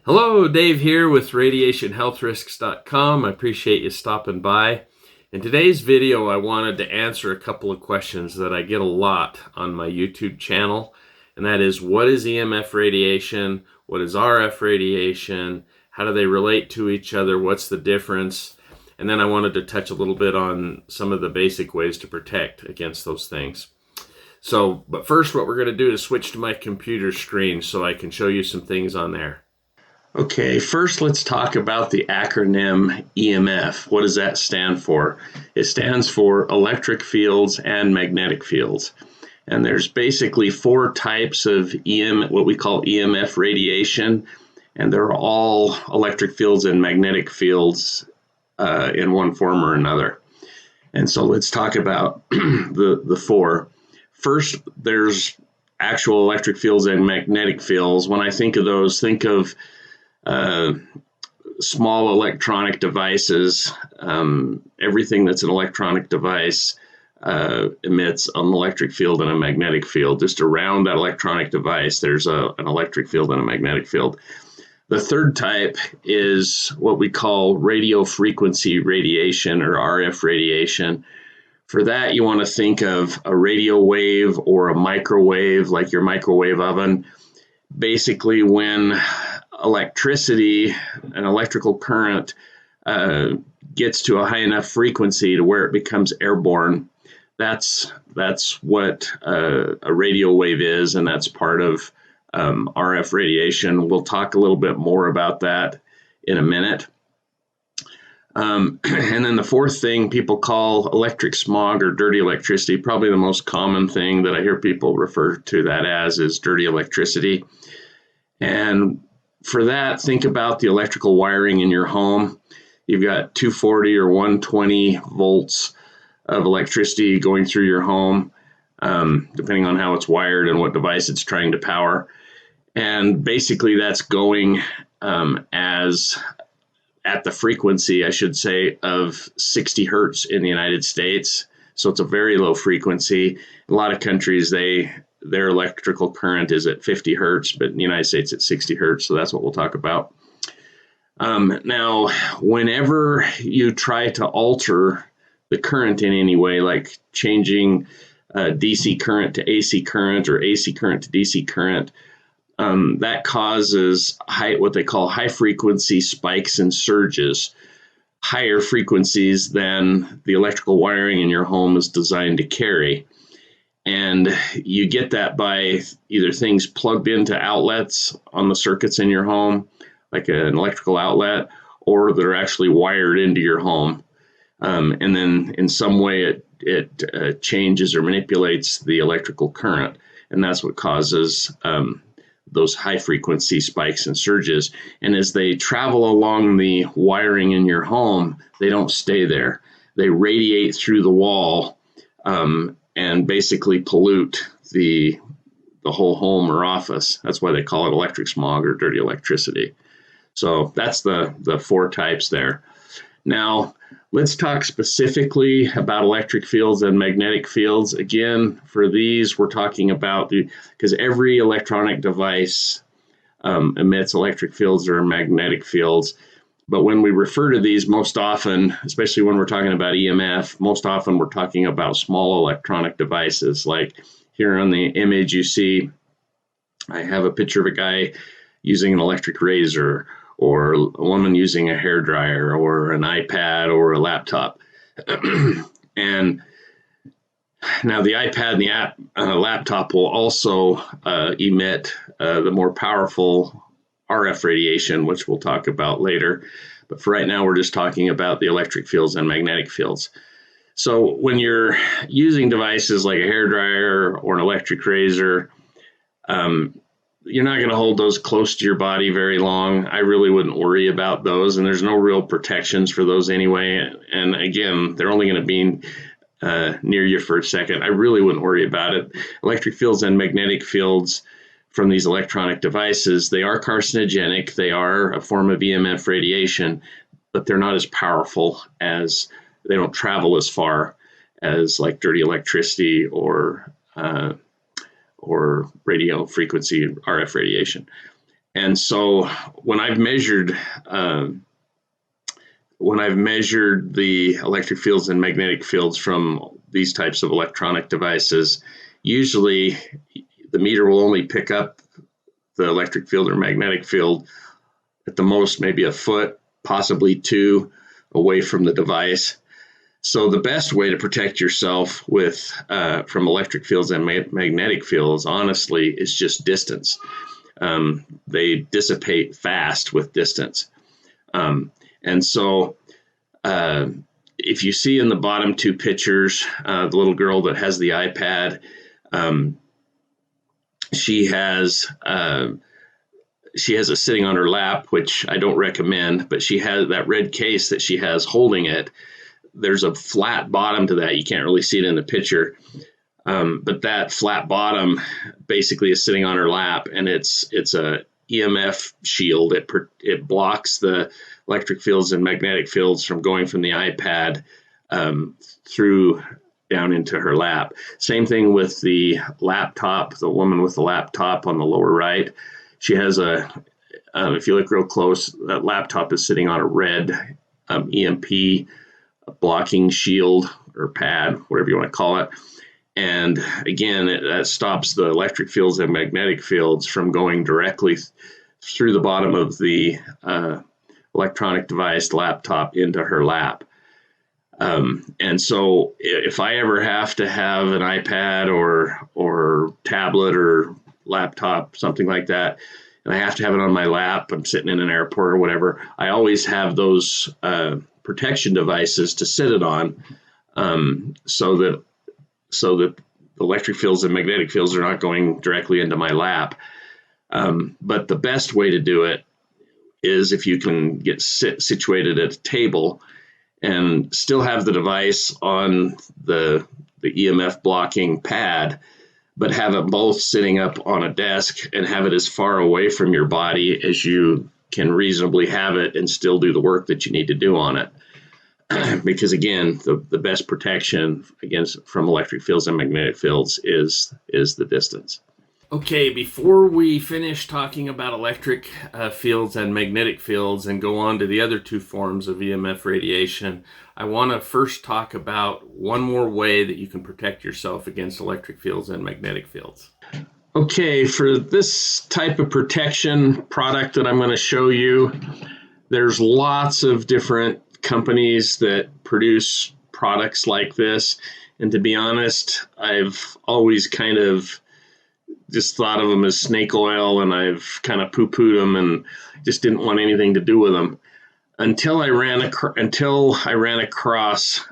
Hello, Dave here with RadiationHealthRisks.com. I appreciate you stopping by. In today's video, I wanted to answer a couple of questions that I get a lot on my YouTube channel, and that is, what is EMF radiation? What is RF radiation? How do they relate to each other? What's the difference? And then I wanted to touch a little bit on some of the basic ways to protect against those things. But first, what we're going to do is switch to my computer screen so I can show you some things on there. Okay, first let's talk about the acronym EMF. What does that stand for? It stands for electric fields and magnetic fields. And there's basically four types of what we call EMF radiation, and they're all electric fields and magnetic fields in one form or another. And so let's talk about the four. First, there's actual electric fields and magnetic fields. When I think of those, think of small electronic devices. Everything that's an electronic device emits an electric field and a magnetic field. Just around that electronic device, there's an electric field and a magnetic field. The third type is what we call radio frequency radiation, or RF radiation. For that, you want to think of a radio wave or a microwave, like your microwave oven. Basically, when electricity, an electrical current, gets to a high enough frequency to where it becomes airborne, that's what a radio wave is, and that's part of RF radiation. We'll talk a little bit more about that in a minute. And then the fourth thing people call electric smog or dirty electricity. Probably the most common thing that I hear people refer to that as is dirty electricity. And for that, think about the electrical wiring in your home. You've got 240 or 120 volts of electricity going through your home, depending on how it's wired and what device it's trying to power. And basically that's going as at the frequency, I should say, of 60 hertz in the United States. So it's a very low frequency. A lot of countries, their electrical current is at 50 hertz, but in the United States it's 60 hertz, so that's what we'll talk about. Now, whenever you try to alter the current in any way, like changing DC current to AC current or AC current to DC current, that causes what they call high frequency spikes and surges, higher frequencies than the electrical wiring in your home is designed to carry. And you get that by either things plugged into outlets on the circuits in your home, like an electrical outlet, or that are actually wired into your home. And then in some way it changes or manipulates the electrical current. And that's what causes those high frequency spikes and surges. And as they travel along the wiring in your home, they don't stay there. They radiate through the wall and basically pollute the whole home or office. That's why they call it electric smog or dirty electricity. So that's the four types there. Now, let's talk specifically about electric fields and magnetic fields. Again, for these, we're talking about because every electronic device emits electric fields or magnetic fields. But when we refer to these, most often, especially when we're talking about EMF, most often we're talking about small electronic devices. Like here on the image you see, I have a picture of a guy using an electric razor, or a woman using a hairdryer, or an iPad, or a laptop. And now the iPad and the laptop will also emit the more powerful RF radiation, which we'll talk about later. But for right now, we're just talking about the electric fields and magnetic fields. So when you're using devices like a hairdryer or an electric razor, you're not going to hold those close to your body very long. I really wouldn't worry about those, and there's no real protections for those anyway. And again, they're only going to be near you for a second. I really wouldn't worry about it. Electric fields and magnetic fields from these electronic devices, they are carcinogenic. They are a form of EMF radiation, but they're not as powerful they don't travel as far as like dirty electricity or radio frequency RF radiation. And so when I've measured the electric fields and magnetic fields from these types of electronic devices, usually the meter will only pick up the electric field or magnetic field at the most maybe a foot, possibly 2 away from the device. So the best way to protect yourself from electric fields and magnetic fields, honestly, is just distance. They dissipate fast with distance. And so if you see in the bottom 2 pictures, the little girl that has the iPad, she has it sitting on her lap, which I don't recommend, but she has that red case that she has holding it. There's a flat bottom to that. You can't really see it in the picture. But that flat bottom basically is sitting on her lap, and it's a EMF shield. It blocks the electric fields and magnetic fields from going from the iPad through down into her lap. Same thing with the laptop, the woman with the laptop on the lower right. She has if you look real close, that laptop is sitting on a red EMP blocking shield or pad, whatever you want to call it. And again, that stops the electric fields and magnetic fields from going directly through the bottom of the electronic device laptop into her lap. And so if I ever have to have an iPad or tablet or laptop, something like that, and I have to have it on my lap, I'm sitting in an airport or whatever, I always have those protection devices to sit it on, so that the electric fields and magnetic fields are not going directly into my lap. But the best way to do it is if you can get situated at a table and still have the device on the EMF blocking pad, but have it both sitting up on a desk and have it as far away from your body as you can reasonably have it and still do the work that you need to do on it. Because again, the best protection from electric fields and magnetic fields is the distance. Okay, before we finish talking about electric fields and magnetic fields and go on to the other 2 forms of EMF radiation, I want to first talk about one more way that you can protect yourself against electric fields and magnetic fields. Okay, for this type of protection product that I'm going to show you, there's lots of different companies that produce products like this. And to be honest, I've always kind of just thought of them as snake oil, and I've kind of poo-pooed them and just didn't want anything to do with them until I ran across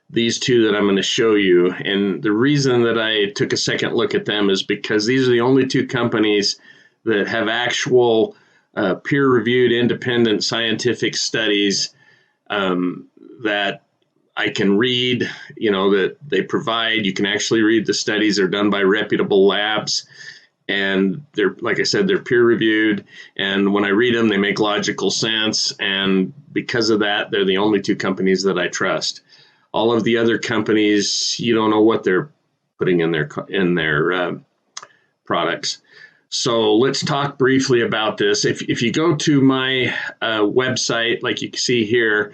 these 2 that I'm going to show you. And the reason that I took a second look at them is because these are the only 2 companies that have actual peer-reviewed independent scientific studies that I can read, that they provide. You can actually read the studies. They're done by reputable labs, and they're, like I said, they're peer-reviewed. And when I read them, they make logical sense. And because of that, they're the only 2 companies that I trust. All of the other companies, you don't know what they're putting in their products. So let's talk briefly about this. If you go to my website, like you can see here,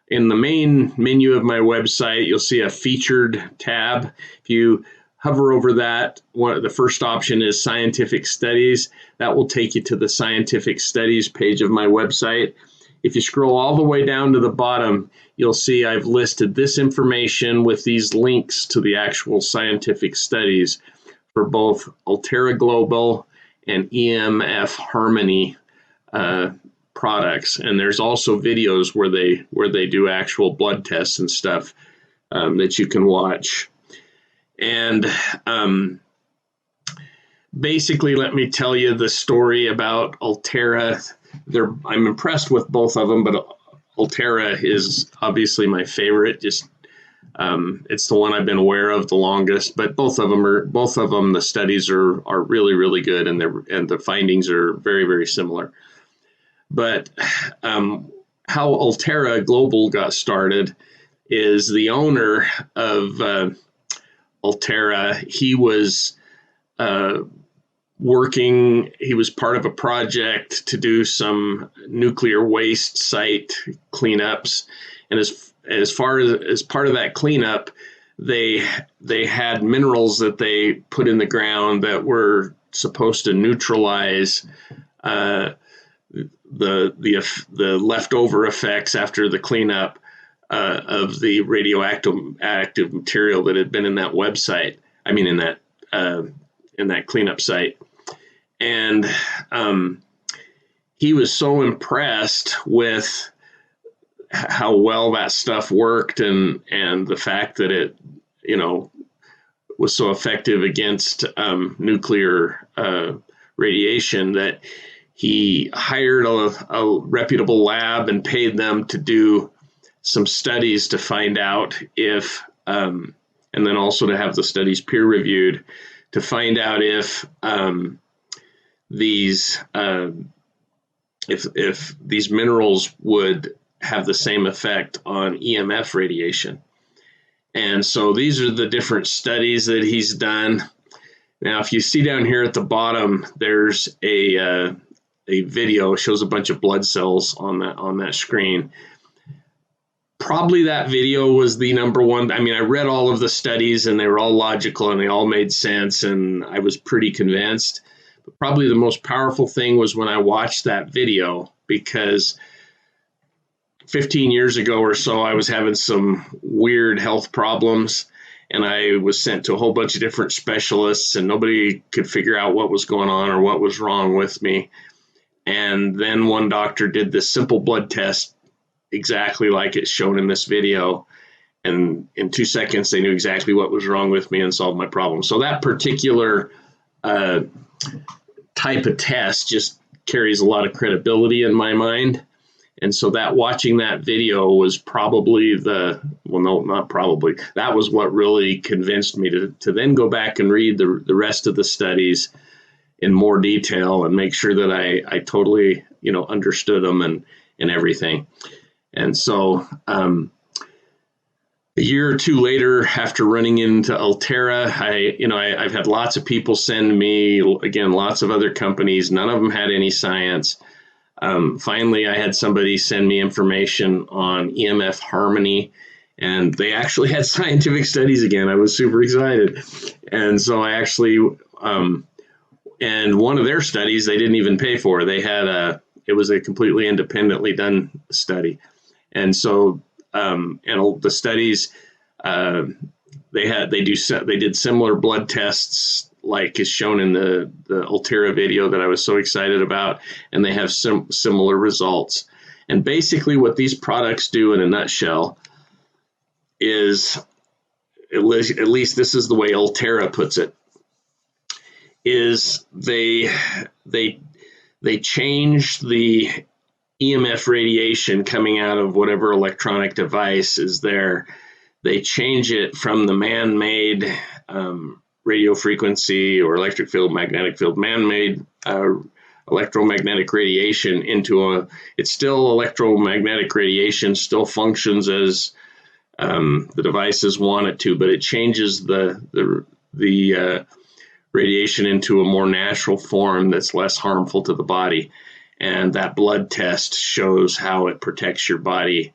in the main menu of my website, you'll see a featured tab. If you hover over that, the first option is scientific studies. That will take you to the scientific studies page of my website. If you scroll all the way down to the bottom, you'll see I've listed this information with these links to the actual scientific studies for both Aulterra Global and EMF Harmony products. And there's also videos where they do actual blood tests and stuff that you can watch. And basically, let me tell you the story about Aulterra. I'm impressed with both of them, but Aulterra is obviously my favorite. Just it's the one I've been aware of the longest. But both of them, the studies are really, really good, and the findings are very, very similar. But how Aulterra Global got started is the owner of Aulterra. He was he was part of a project to do some nuclear waste site cleanups. And as part of that cleanup, they had minerals that they put in the ground that were supposed to neutralize the leftover effects after the cleanup of the radioactive material that had been in that website. I mean, in that cleanup site. And he was so impressed with how well that stuff worked and the fact that it, was so effective against nuclear radiation that he hired a reputable lab and paid them to do some studies to find out if, and then also to have the studies peer reviewed to find out if these minerals would have the same effect on EMF radiation. And so these are the different studies that he's done. Now, if you see down here at the bottom, there's a video, shows a bunch of blood cells on that screen. Probably that video was the number one. I mean, I read all of the studies and they were all logical and they all made sense and I was pretty convinced. But probably the most powerful thing was when I watched that video, because 15 years ago or so, I was having some weird health problems and I was sent to a whole bunch of different specialists and nobody could figure out what was going on or what was wrong with me. And then one doctor did this simple blood test exactly like it's shown in this video. And in 2 seconds, they knew exactly what was wrong with me and solved my problem. So that particular type of test just carries a lot of credibility in my mind. And so that watching that video was probably that was what really convinced me to then go back and read the rest of the studies in more detail and make sure that I totally, understood them and everything. And so a year or two later, after running into Aulterra, I've had lots of people send me, again, lots of other companies. None of them had any science. Finally, I had somebody send me information on EMF harmony, and they actually had scientific studies again. I was super excited. And so I actually, and one of their studies, they didn't even pay for. It was a completely independently done study. And so, the studies, they did similar blood tests like is shown in the Aulterra video that I was so excited about, and they have similar results. And basically what these products do in a nutshell is, at least this is the way Aulterra puts it, is they change the EMF radiation coming out of whatever electronic device is there. They change it from the man-made radio frequency or electric field, magnetic field, man-made electromagnetic radiation into it's still electromagnetic radiation, still functions as the devices want it to, but it changes the radiation into a more natural form that's less harmful to the body. And that blood test shows how it protects your body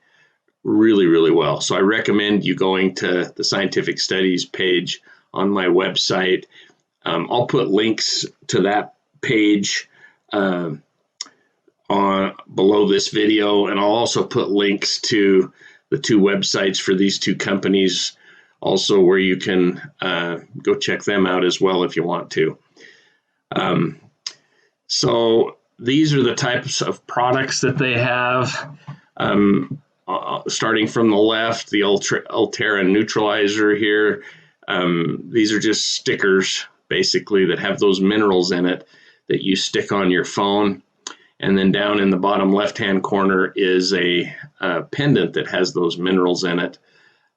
really, really well. So I recommend you going to the scientific studies page on my website. I'll put links to that page below this video, and I'll also put links to the two websites for these two companies also, where you can go check them out as well if you want to. So these are the types of products that they have. Starting from the left, the Aulterra Neutralizer here. These are just stickers, basically, that have those minerals in it that you stick on your phone. And then down in the bottom left-hand corner is a pendant that has those minerals in it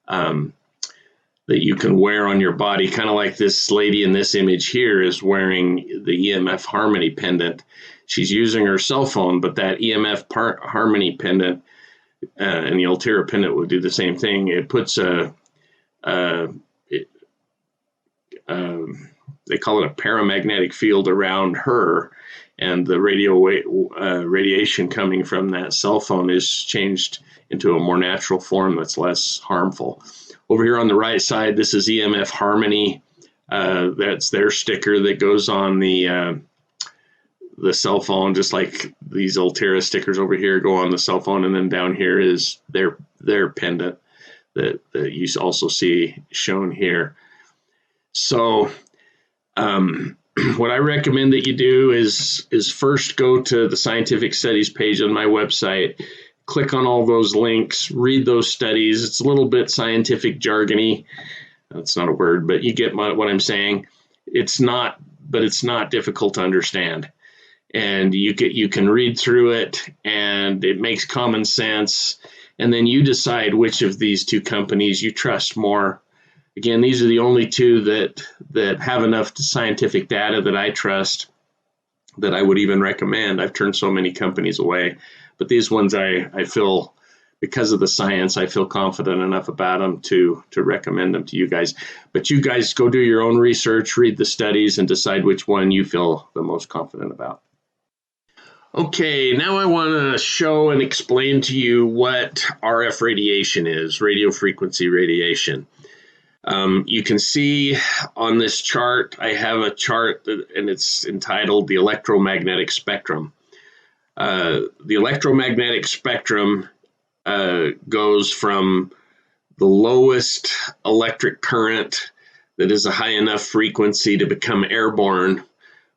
that you can wear on your body, kind of like this lady in this image here is wearing the EMF Harmony pendant. She's using her cell phone, but that EMF Harmony pendant and the Aulterra pendant would do the same thing. It puts they call it a paramagnetic field around her, and the radiation coming from that cell phone is changed into a more natural form that's less harmful. Over here on the right side, this is EMF Harmony. That's their sticker that goes on the cell phone, just like these Aulterra stickers over here go on the cell phone. And then down here is their pendant that you also see shown here. So what I recommend that you do is first go to the scientific studies page on my website, click on all those links, read those studies. It's a little bit scientific jargony. That's not a word, but you get what I'm saying. It's not difficult to understand. And you can read through it, and it makes common sense. And then you decide which of these two companies you trust more. Again, these are the only two that have enough scientific data that I trust, that I would even recommend. I've turned so many companies away, but these ones I feel, because of the science, I feel confident enough about them to recommend them to you guys. But you guys go do your own research, read the studies, and decide which one you feel the most confident about. Okay, now I want to show and explain to you what RF radiation is, radio frequency radiation. You can see on this chart, I have a chart and it's entitled the electromagnetic spectrum. The electromagnetic spectrum goes from the lowest electric current that is a high enough frequency to become airborne,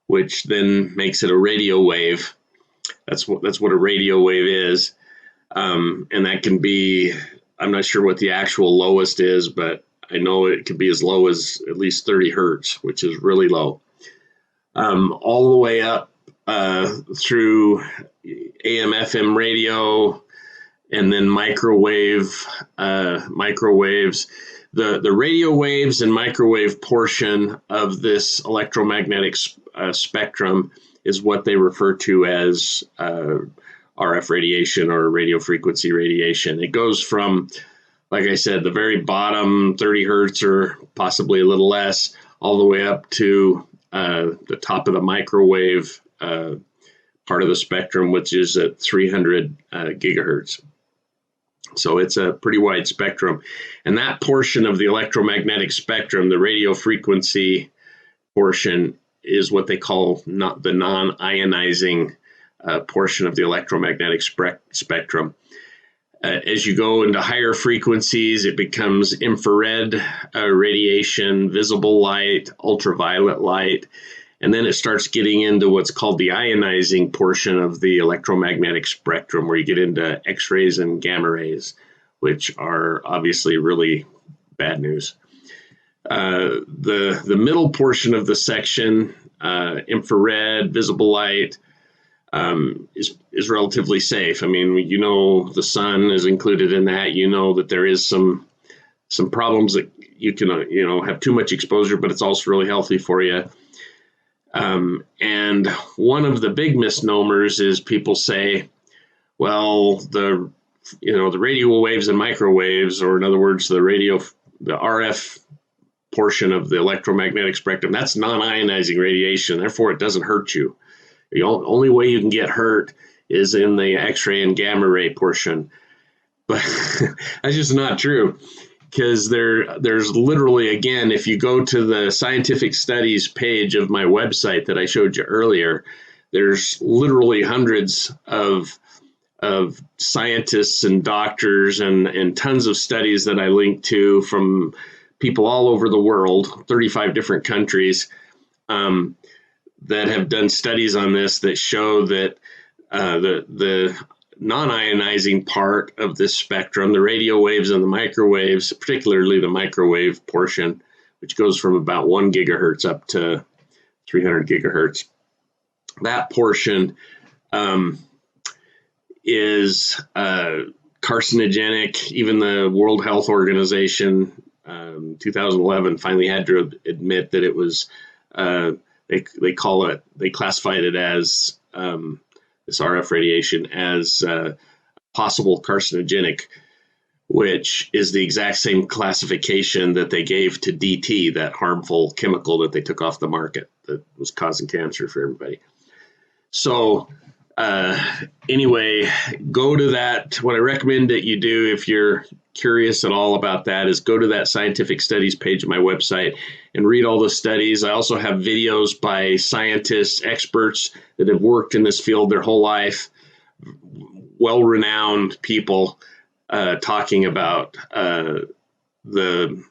which then makes it a radio wave. That's what a radio wave is. And that can be, I'm not sure what the actual lowest is, but I know it could be as low as at least 30 hertz, which is really low. All the way up through AM, FM radio, and then microwaves. The radio waves and microwave portion of this electromagnetic spectrum is what they refer to as RF radiation, or radio frequency radiation. It goes from, like I said, the very bottom 30 hertz or possibly a little less, all the way up to the top of the microwave part of the spectrum, which is at 300 gigahertz. So it's a pretty wide spectrum. And that portion of the electromagnetic spectrum, the radio frequency portion, is what they call the non-ionizing portion of the electromagnetic spectrum. As you go into higher frequencies, it becomes infrared radiation, visible light, ultraviolet light, and then it starts getting into what's called the ionizing portion of the electromagnetic spectrum, where you get into X-rays and gamma rays, which are obviously really bad news. The middle portion of the section, infrared, visible light, is relatively safe. I mean, you know, the sun is included in that. You know that there is some problems that you can have too much exposure, but it's also really healthy for you. And one of the big misnomers is people say, well, the radio waves and microwaves, or in other words, the RF portion of the electromagnetic spectrum, that's non-ionizing radiation, therefore it doesn't hurt you. The only way you can get hurt is in the X-ray and gamma ray portion. But that's just not true, because there's literally, again, if you go to the scientific studies page of my website that I showed you earlier, there's literally hundreds of scientists and doctors and tons of studies that I link to from people all over the world, 35 different countries, that have done studies on this that show that the non-ionizing part of this spectrum, the radio waves and the microwaves, particularly the microwave portion, which goes from about 1 gigahertz up to 300 gigahertz, that portion is carcinogenic. Even the World Health Organization, 2011, finally had to admit that it was, they classified it as this RF radiation as possible carcinogenic, which is the exact same classification that they gave to DT, that harmful chemical that they took off the market that was causing cancer for everybody. So anyway, go to that. What I recommend that you do if you're curious at all about that is go to that scientific studies page of my website and read all the studies. I also have videos by scientists, experts that have worked in this field their whole life, well-renowned people talking about the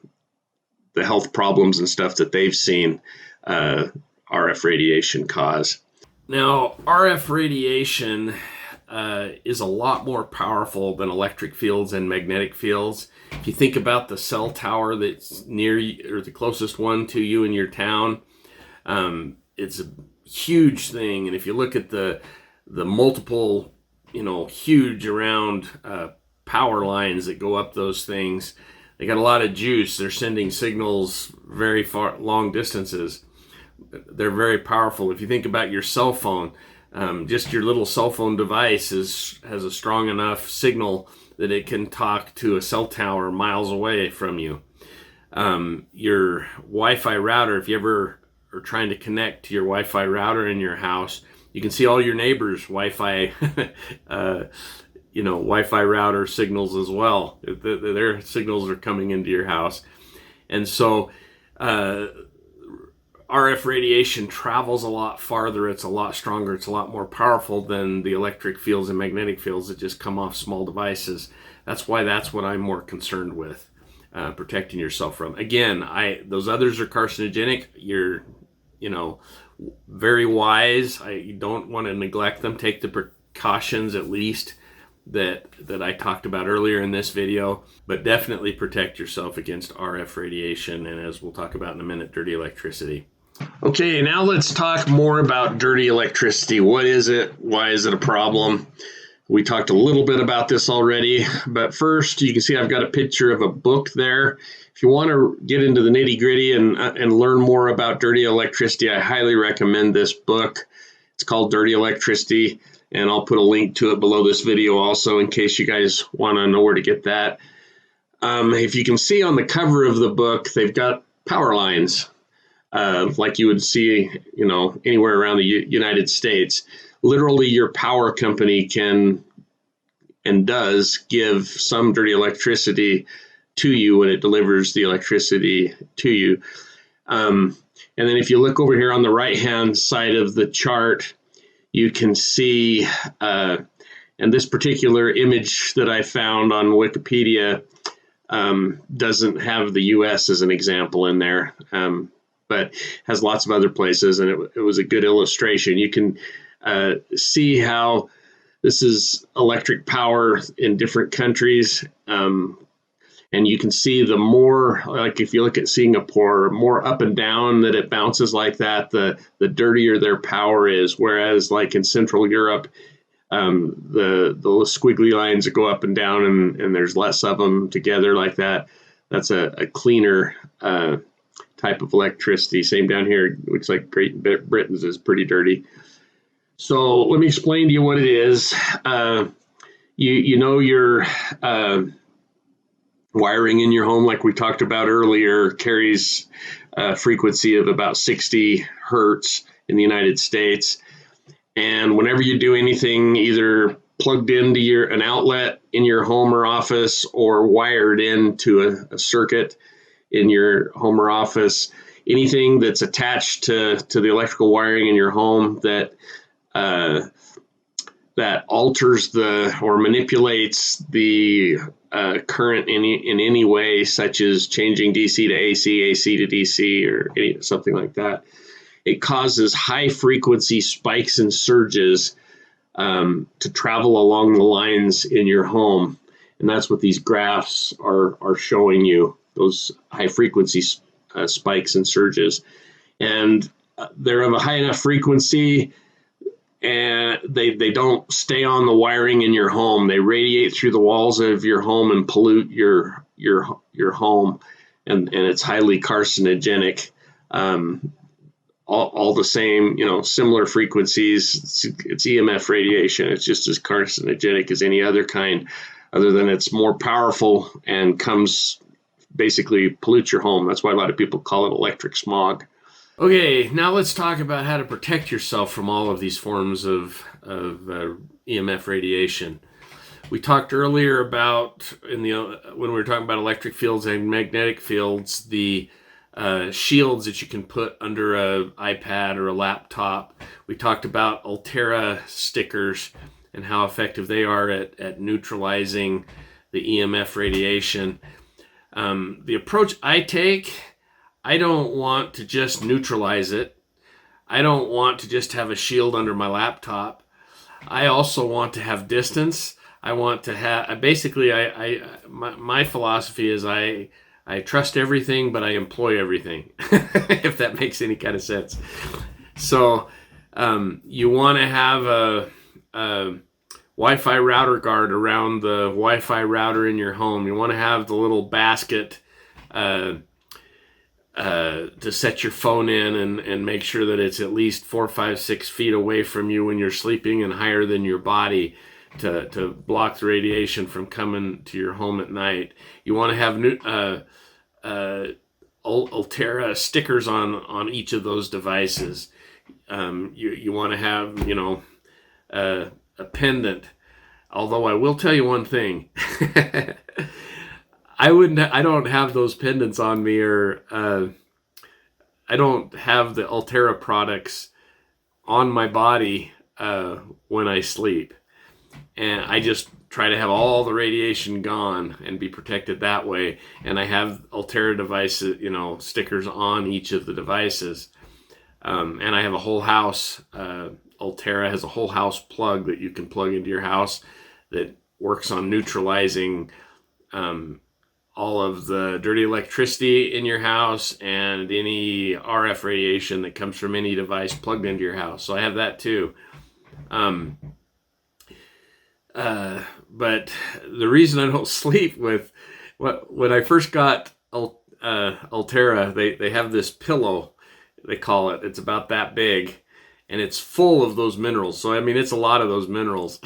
health problems and stuff that they've seen RF radiation cause. Now, RF radiation is a lot more powerful than electric fields and magnetic fields. If you think about the cell tower that's near you, or the closest one to you in your town, it's a huge thing. And if you look at the multiple, huge around power lines that go up those things, they got a lot of juice. They're sending signals very far, long distances. They're very powerful. If you think about your cell phone, just your little cell phone device has a strong enough signal that it can talk to a cell tower miles away from you. Your Wi-Fi router, if you ever are trying to connect to your Wi-Fi router in your house, you can see all your neighbors' Wi-Fi Wi-Fi router signals as well. Their signals are coming into your house. And so RF radiation travels a lot farther. It's a lot stronger. It's a lot more powerful than the electric fields and magnetic fields that just come off small devices. That's why that's what I'm more concerned with, protecting yourself from. Again, those others are carcinogenic. You're, very wise. You don't want to neglect them. Take the precautions at least that I talked about earlier in this video, but definitely protect yourself against RF radiation, and as we'll talk about in a minute, dirty electricity. Okay, now let's talk more about dirty electricity. What is it? Why is it a problem? We talked a little bit about this already, but first you can see I've got a picture of a book there. If you want to get into the nitty-gritty and learn more about dirty electricity, I highly recommend this book. It's called Dirty Electricity, and I'll put a link to it below this video also in case you guys want to know where to get that. If you can see on the cover of the book, they've got power lines. Like you would see, anywhere around the United States. Literally, your power company can and does give some dirty electricity to you when it delivers the electricity to you. And then if you look over here on the right-hand side of the chart, you can see, and this particular image that I found on Wikipedia doesn't have the U.S. as an example in there. But has lots of other places, and it was a good illustration. You can see how this is electric power in different countries, and you can see the more, like if you look at Singapore, more up and down that it bounces like that, the dirtier their power is, whereas like in Central Europe, the squiggly lines that go up and down and there's less of them together like that, that's a cleaner type of electricity. Same down here. Looks like Great Britain's is pretty dirty. So let me explain to you what it is. Your wiring in your home, like we talked about earlier, carries a frequency of about 60 hertz in the United States. And whenever you do anything, either plugged into an outlet in your home or office or wired into a circuit in your home or office, anything that's attached to the electrical wiring in your home that alters or manipulates the current in any way, such as changing DC to AC, AC to DC, or something like that, it causes high frequency spikes and surges to travel along the lines in your home. And that's what these graphs are showing you, those high frequency spikes and surges. And they're of a high enough frequency, and they don't stay on the wiring in your home. They radiate through the walls of your home and pollute your home, and it's highly carcinogenic. All the same, similar frequencies. It's EMF radiation. It's just as carcinogenic as any other kind other than it's more powerful and basically pollutes your home. That's why a lot of people call it electric smog. Okay, now let's talk about how to protect yourself from all of these forms of EMF radiation. We talked earlier about, when we were talking about electric fields and magnetic fields, the shields that you can put under an iPad or a laptop. We talked about Aulterra stickers and how effective they are at neutralizing the EMF radiation. The approach I take, I don't want to just neutralize it. I don't want to just have a shield under my laptop. I also want to have distance. I want to have, basically, my philosophy is I trust everything, but I employ everything, if that makes any kind of sense. So you want to have a Wi-Fi router guard around the Wi-Fi router in your home. You want to have the little basket to set your phone in and make sure that it's at least 4, 5, 6 feet away from you when you're sleeping and higher than your body to block the radiation from coming to your home at night. You want to have Aulterra stickers on each of those devices. You want to have, a pendant. Although I will tell you one thing. I don't have those pendants on me, or I don't have the Aulterra products on my body when I sleep. And I just try to have all the radiation gone and be protected that way. And I have Aulterra devices, stickers on each of the devices. And I have a whole house. Aulterra has a whole house plug that you can plug into your house that works on neutralizing all of the dirty electricity in your house and any RF radiation that comes from any device plugged into your house. So I have that too. But the reason I don't sleep with, when I first got Aulterra, they have this pillow, they call it. It's about that big, and it's full of those minerals. So, I mean, it's a lot of those minerals.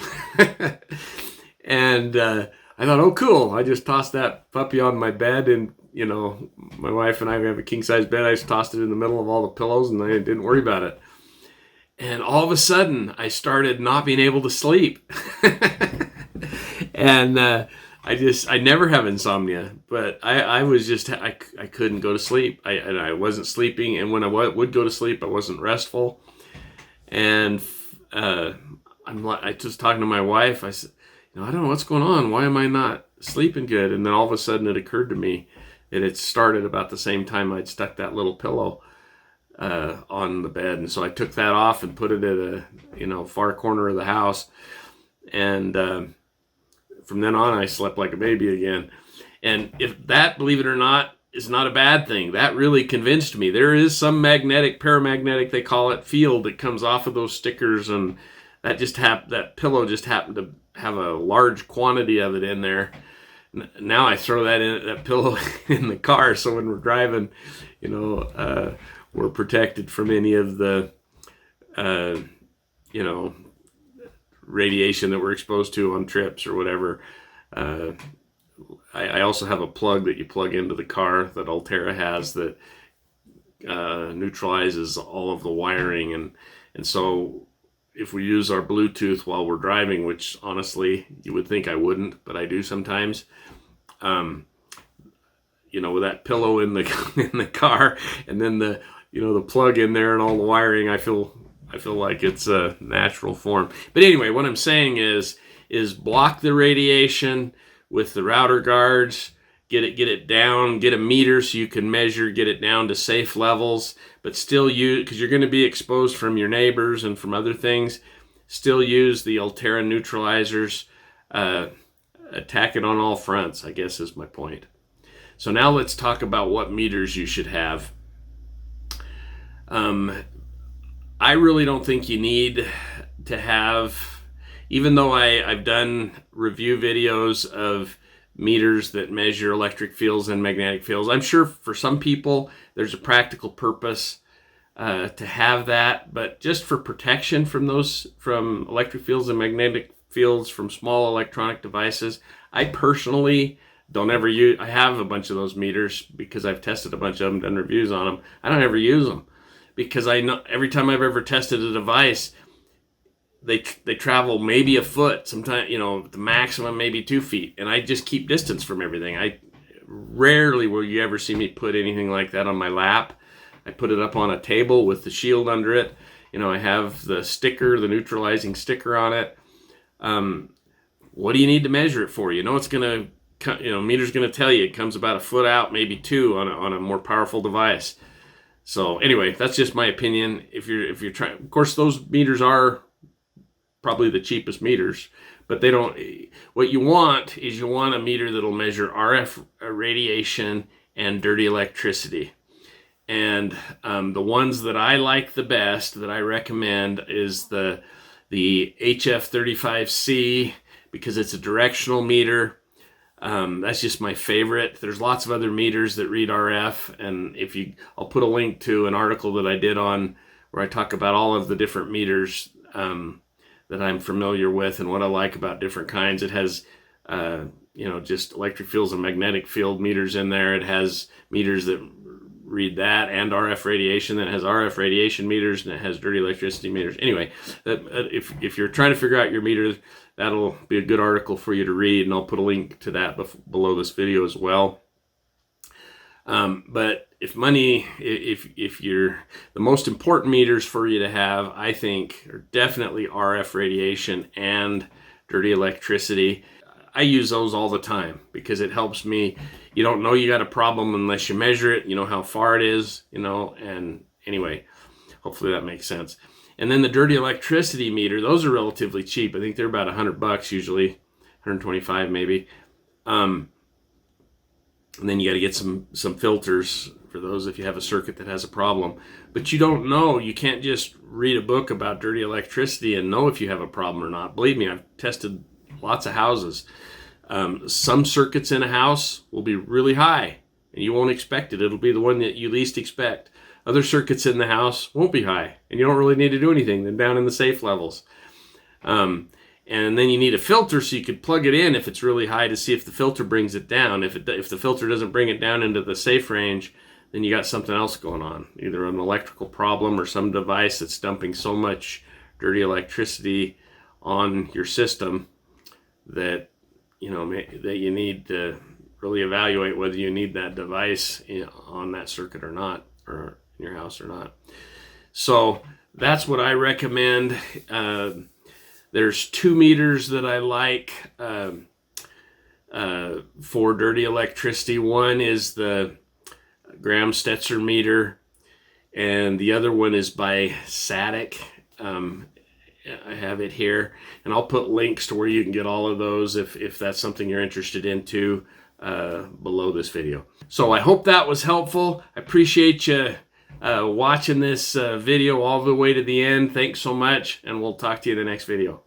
And I thought, oh, cool. I just tossed that puppy on my bed, and, my wife and I have a king-size bed. I just tossed it in the middle of all the pillows, and I didn't worry about it. And all of a sudden, I started not being able to sleep. And I never have insomnia, but I couldn't go to sleep. I wasn't sleeping, and when I would go to sleep, I wasn't restful. And I was talking to my wife. I said, I don't know what's going on. Why am I not sleeping good? And then all of a sudden it occurred to me that it started about the same time I'd stuck that little pillow on the bed. And so I took that off and put it at a far corner of the house. And from then on, I slept like a baby again. And if that, believe it or not, is not a bad thing, that really convinced me. There is some paramagnetic, they call it, field that comes off of those stickers, and that pillow just happened to have a large quantity of it in there. Now I throw that pillow in the car, so when we're driving, we're protected from any of the, radiation that we're exposed to on trips or whatever. I also have a plug that you plug into the car that Aulterra has that neutralizes all of the wiring, and so if we use our Bluetooth while we're driving, which honestly you would think I wouldn't, but I do sometimes, with that pillow in the car, and then the plug in there and all the wiring, I feel like it's a natural form. But anyway, what I'm saying is block the radiation with the router guards, get it down, get a meter so you can measure, get it down to safe levels, but still use, because you're going to be exposed from your neighbors and from other things, still use the Aulterra neutralizers. Attack it on all fronts, I guess is my point. So now let's talk about what meters you should have. I really don't think you need to have, even though I've done review videos of meters that measure electric fields and magnetic fields. I'm sure for some people there's a practical purpose to have that, but just for protection from electric fields and magnetic fields from small electronic devices. I personally don't ever use, I have a bunch of those meters because I've tested a bunch of them, done reviews on them. I don't ever use them because I know every time I've ever tested a device, they travel maybe a foot, sometimes, you know, the maximum maybe 2 feet, and I just keep distance from everything. I rarely will you ever see me put anything like that on my lap. I put it up on a table with the shield under it. You know, I have the sticker, the neutralizing sticker on it. What do you need to measure it for? You know, it's going to, you know, meter's going to tell you it comes about a foot out, maybe 2 on a more powerful device. So anyway, that's just my opinion. If you're trying, of course, those meters are probably the cheapest meters, but they don't, what you want is you want a meter that'll measure RF radiation and dirty electricity. And the ones that I like the best that I recommend is the HF35C, because it's a directional meter. That's just my favorite. There's lots of other meters that read RF, and I'll put a link to an article that I did on where I talk about all of the different meters that I'm familiar with and what I like about different kinds. It has, you know, just electric fields and magnetic field meters in there. It has meters that read that and RF radiation. Then it has RF radiation meters, and it has dirty electricity meters. Anyway, if you're trying to figure out your meter, that'll be a good article for you to read, and I'll put a link to that below this video as well. But if you're, the most important meters for you to have, I think, are definitely RF radiation and dirty electricity. I use those all the time because it helps me. You don't know you got a problem unless you measure it. You know how far it is, you know, and anyway, hopefully that makes sense. And then the dirty electricity meter, those are relatively cheap. I think they're about $100 usually, 125 maybe. And then you got to get some filters for those if you have a circuit that has a problem. But you don't know. You can't just read a book about dirty electricity and know if you have a problem or not. Believe me, I've tested lots of houses. Some circuits in a house will be really high, and you won't expect it. It'll be the one that you least expect. Other circuits in the house won't be high, and you don't really need to do anything. They're down in the safe levels. And then you need a filter so you could plug it in if it's really high to see if the filter brings it down. If the filter doesn't bring it down into the safe range, then you got something else going on, either an electrical problem or some device that's dumping so much dirty electricity on your system that, you know, that you need to really evaluate whether you need that device on that circuit or not, or in your house or not. So that's what I recommend. There's 2 meters that I like for dirty electricity. One is the Graham-Stetzer meter, and the other one is by Static. I have it here, and I'll put links to where you can get all of those if that's something you're interested into below this video. So I hope that was helpful. I appreciate you watching this video all the way to the end. Thanks so much, and we'll talk to you in the next video.